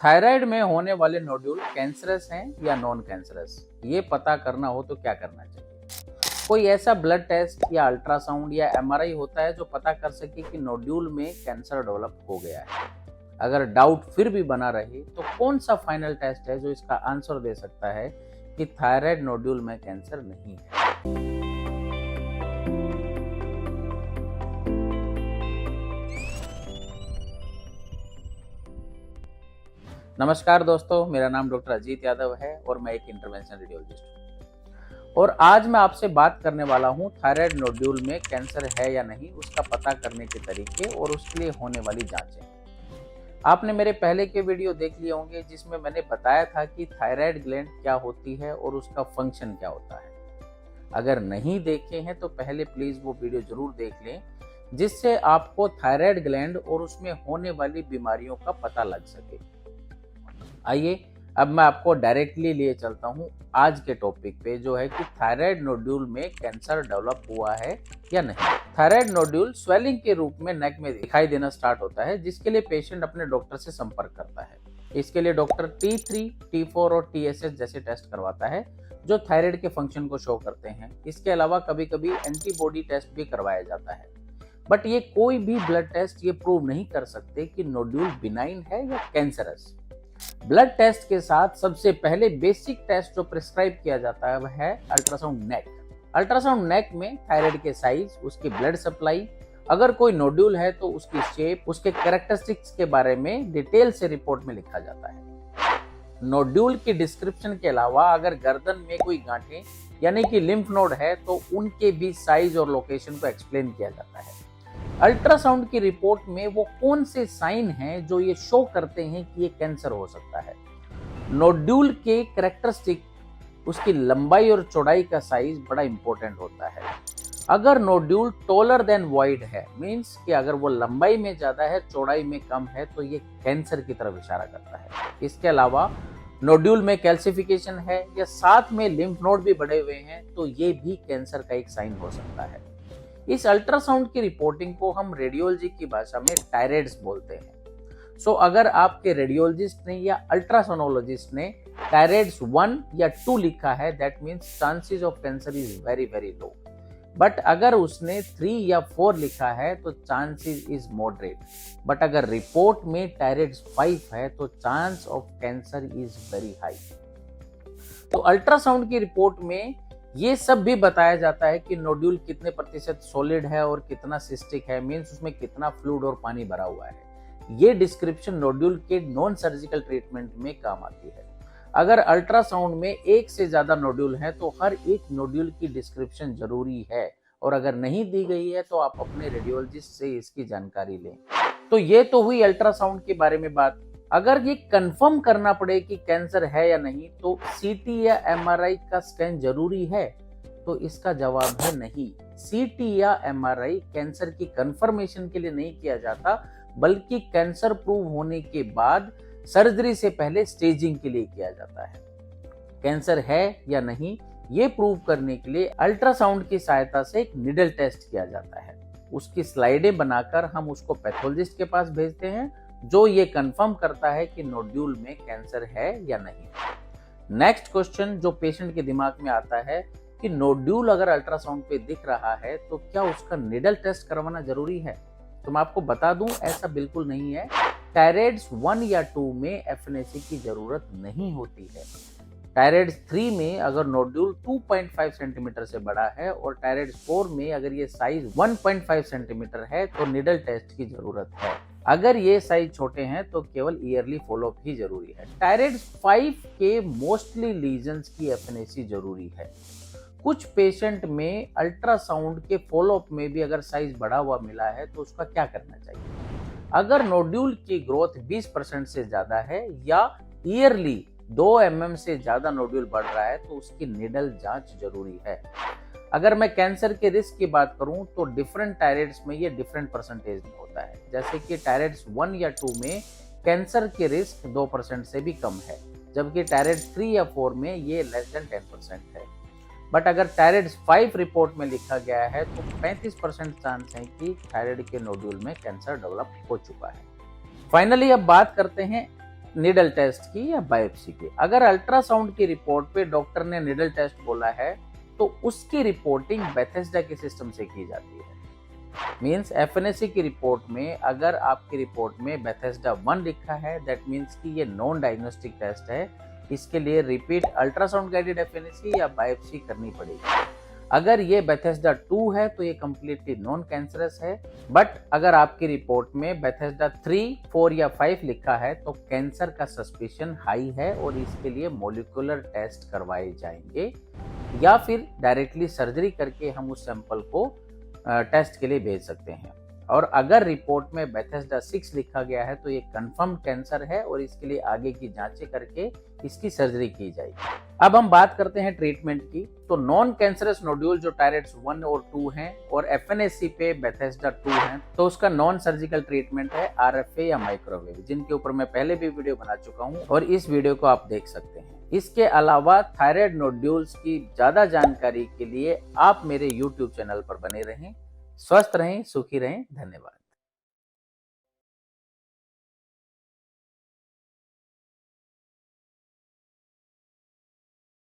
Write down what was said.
Thyroid में होने वाले नोड्यूल कैंसरस हैं या नॉन कैंसरस, ये पता करना हो तो क्या करना चाहिए? कोई ऐसा ब्लड टेस्ट या अल्ट्रासाउंड या एमआरआई होता है जो पता कर सके कि नोड्यूल में कैंसर डेवलप हो गया है? अगर डाउट फिर भी बना रहे तो कौन सा फाइनल टेस्ट है जो इसका आंसर दे सकता है कि थायराइड नोड्यूल में कैंसर नहीं है? नमस्कार दोस्तों, मेरा नाम डॉक्टर अजीत यादव है और मैं एक इंटरवेंशनल रेडियोलॉजिस्ट हूँ। और आज मैं आपसे बात करने वाला हूँ थायराइड नोड्यूल में कैंसर है या नहीं, उसका पता करने के तरीके और उसके लिए होने वाली जांचें। आपने मेरे पहले के वीडियो देख लिए होंगे जिसमें मैंने बताया था कि थायराइड ग्लैंड क्या होती है और उसका फंक्शन क्या होता है। अगर नहीं देखे हैं तो पहले प्लीज वो वीडियो जरूर देख लें, जिससे आपको थायराइड ग्लैंड और उसमें होने वाली बीमारियों का पता लग सके। आइए अब मैं आपको डायरेक्टली लिए चलता हूं आज के टॉपिक पे, जो है कि थायराइड नोड्यूल में कैंसर डेवलप हुआ है या नहीं। थायराइड नोड्यूल स्वेलिंग के रूप में नेक में दिखाई देना स्टार्ट होता है, जिसके लिए पेशेंट अपने डॉक्टर से संपर्क करता है। इसके लिए डॉक्टर T3, T4 और TSH जैसे टेस्ट करवाता है जो थायराइड के फंक्शन को शो करते हैं। इसके अलावा कभी कभी एंटीबॉडी टेस्ट भी करवाया जाता है, बट ये कोई भी ब्लड टेस्ट ये प्रूव नहीं कर सकते कि नोड्यूल बिनाइन है या कैंसरस। ब्लड टेस्ट के साथ सबसे पहले बेसिक टेस्ट जो प्रिस्क्राइब किया जाता है वह है अल्ट्रासाउंड नेक। अल्ट्रासाउंड नेक में थायराइड के साइज, उसकी ब्लड सप्लाई, अगर कोई नोड्यूल है तो उसकी शेप, उसके कैरेक्टरिस्टिक्स के बारे में डिटेल से रिपोर्ट में लिखा जाता है। नोड्यूल की डिस्क्रिप्शन के अलावा अगर गर्दन में कोई गांठें यानी कि लिम्फ नोड है तो उनके भी साइज और लोकेशन को एक्सप्लेन किया जाता है। अल्ट्रासाउंड की रिपोर्ट में वो कौन से साइन हैं जो ये शो करते हैं कि ये कैंसर हो सकता है। नोड्यूल के कैरेक्टरिस्टिक, उसकी लंबाई और चौड़ाई का साइज बड़ा इंपॉर्टेंट होता है। अगर नोड्यूल टॉलर देन वाइड है, मींस कि अगर वो लंबाई में ज्यादा है चौड़ाई में कम है, तो ये कैंसर की तरफ इशारा करता है। इसके अलावा नोड्यूल में कैल्सिफिकेशन है या साथ में लिम्फ नोड भी बढ़े हुए हैं तो ये भी कैंसर का एक साइन हो सकता है। इस अल्ट्रासाउंड की रिपोर्टिंग को हम रेडियोलॉजी की भाषा में टायराइड्स बोलते हैं। सो अगर आपके रेडियोलॉजिस्ट ने या अल्ट्रासोनोलॉजिस्ट ने टायराइड्स 1 या 2 लिखा है, that means chances of cancer is very very low. But अगर उसने 3 या 4 लिखा है तो चांसेस इज मॉडरेट। बट अगर रिपोर्ट में टायराइड्स 5 है तो chance of cancer is very high. तो अल्ट्रासाउंड की रिपोर्ट में ये सब भी बताया जाता है कि नोड्यूल कितने प्रतिशत सॉलिड है और कितना सिस्टिक है, मींस उसमें कितना फ्लूइड और पानी भरा हुआ है। ये डिस्क्रिप्शन नोड्यूल के नॉन सर्जिकल ट्रीटमेंट में काम आती है। अगर अल्ट्रासाउंड में एक से ज्यादा नोड्यूल है तो हर एक नोड्यूल की डिस्क्रिप्शन जरूरी है, और अगर नहीं दी गई है तो आप अपने रेडियोलॉजिस्ट से इसकी जानकारी लें। तो ये तो हुई अल्ट्रासाउंड के बारे में बात। अगर ये कंफर्म करना पड़े कि कैंसर है या नहीं तो CT या MRI का स्कैन जरूरी है, तो इसका जवाब है नहीं। CT या MRI कैंसर की कंफर्मेशन के लिए नहीं किया जाता, बल्कि कैंसर प्रूव होने के बाद सर्जरी से पहले स्टेजिंग के लिए किया जाता है। कैंसर है या नहीं ये प्रूव करने के लिए अल्ट्रासाउंड की सहायता से एक निडल टेस्ट किया जाता है। उसकी स्लाइडें बनाकर हम उसको पैथोलॉजिस्ट के पास भेजते हैं, जो ये कंफर्म करता है कि नोड्यूल में कैंसर है या नहीं। नेक्स्ट क्वेश्चन जो पेशेंट के दिमाग में आता है कि नोड्यूल अगर अल्ट्रासाउंड पे दिख रहा है तो क्या उसका निडल टेस्ट करवाना जरूरी है? तो मैं आपको बता दूं, ऐसा बिल्कुल नहीं है। टायराइड्स 1 या 2 में FNAC की जरूरत नहीं होती है। टायराइड्स 3 में अगर नोड्यूल 2.5 सेंटीमीटर से बड़ा है और टायराइड्स 4 में अगर ये साइज 1.5 सेंटीमीटर है तो निडल टेस्ट की जरूरत है। अगर ये साइज छोटे हैं तो केवल ईयरली फॉलोअप ही जरूरी है। टायराइड्स 5 के मोस्टली लीजन्स की FNAC जरूरी है। कुछ पेशेंट में अल्ट्रासाउंड के फॉलोअप में भी अगर साइज बढ़ा हुआ मिला है तो उसका क्या करना चाहिए? अगर नोड्यूल की ग्रोथ 20% से ज्यादा है या ईयरली 2 mm से ज्यादा नोड्यूल बढ़ रहा है तो उसकी निडल जांच जरूरी है। अगर मैं कैंसर के रिस्क की बात करूं तो डिफरेंट टायराइड्स में ये डिफरेंट परसेंटेज में होता है। जैसे कि टायराइड्स 1 या 2 में कैंसर के रिस्क 2% से भी कम है, जबकि टायराइड्स 3 या 4 में ये लेस देन 10% है। बट अगर टायराइड्स 5 रिपोर्ट में लिखा गया है तो 35% चांस है कि थायराइड के नोड्यूल में कैंसर डेवलप हो चुका है। फाइनली अब बात करते हैं नीडल टेस्ट की या बायोप्सी की। अगर अल्ट्रासाउंड की रिपोर्ट पे डॉक्टर ने नीडल टेस्ट बोला है तो उसकी रिपोर्टिंग बेथेस्डा के सिस्टम से की जाती है। मींस एफएनएसी की रिपोर्ट में अगर आपकी रिपोर्ट में बेथेस्डा 1 लिखा है, दैट मींस कि ये नॉन डायग्नोस्टिक टेस्ट है, इसके लिए रिपीट अल्ट्रासाउंड गाइडेड एफएनएसी या बायोप्सी करनी पड़ेगी। अगर ये बेथेस्डा 2 है तो ये कंप्लीटली नॉन कैंसरस है, बट अगर आपकी रिपोर्ट में बेथेस्डा 3, 4 या 5 लिखा है तो कैंसर का सस्पिशन हाई है और इसके लिए मॉलिक्यूलर टेस्ट करवाए जाएंगे या फिर डायरेक्टली सर्जरी करके हम उस सैंपल को टेस्ट के लिए भेज सकते हैं। और अगर रिपोर्ट में बेथेस्डा 6 लिखा गया है तो ये कंफर्म कैंसर है और इसके लिए आगे की जांचें करके इसकी सर्जरी की जाएगी। अब हम बात करते हैं ट्रीटमेंट की। तो नॉन कैंसरस नोड्यूल जो टायराइड्स 1 और 2 हैं और एफएनएसी पे बेथेस्डा 2 हैं, तो उसका नॉन सर्जिकल ट्रीटमेंट है आरएफए या माइक्रोवेव, जिनके ऊपर मैं पहले भी वीडियो बना चुका हूं और इस वीडियो को आप देख सकते हैं। इसके अलावा थायराइड नोड्यूल्स की ज्यादा जानकारी के लिए आप मेरे YouTube चैनल पर बने रहें। स्वस्थ रहें, सुखी रहें। धन्यवाद।